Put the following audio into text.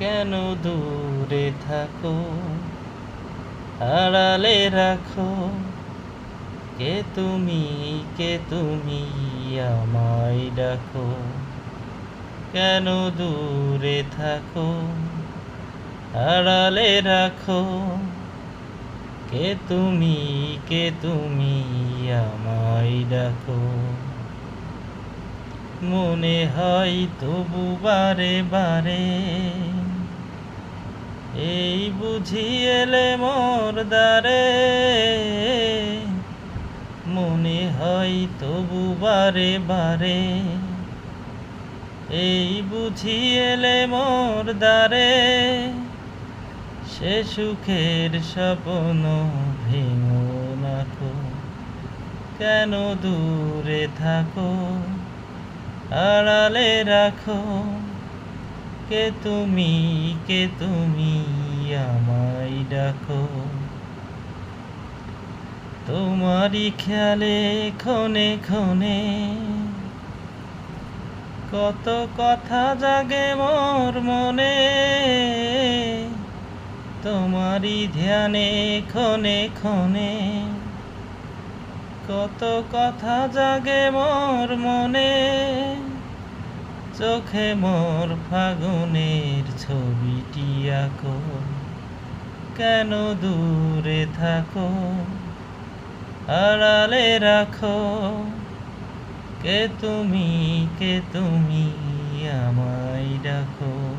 কেন দূরে থাকো, আড়ালে রাখো। কে তুমি আমায় ডাকো। কেন দূরে থাকো, আড়ালে রাখো। কে তুমি আমায় ডাকো। মনে হয় তবু বারে বারে, এই বুঝি এলে মোর দ্বারে। মনে হয় তবু বারে বারে, এই বুঝি এলে মোর দ্বারে। সে সুখের স্বপ্ন ভেঙো নাকো। কেন দূরে থাকো, আড়ালে রাখো। কে তুমি আমায় ডাকো। তোমারই খেয়ালে ক্ষণে ক্ষণে কত কথা জাগে মোর মনে। তোমারই ধ্যানে ক্ষণে ক্ষণে কত কথা জাগে মোর মনে। চোখে মোর ফাগুনের ছবিটি আঁকো। কেন দূরে থাকো, আড়ালে রাখো। কে তুমি আমায় ডাকো।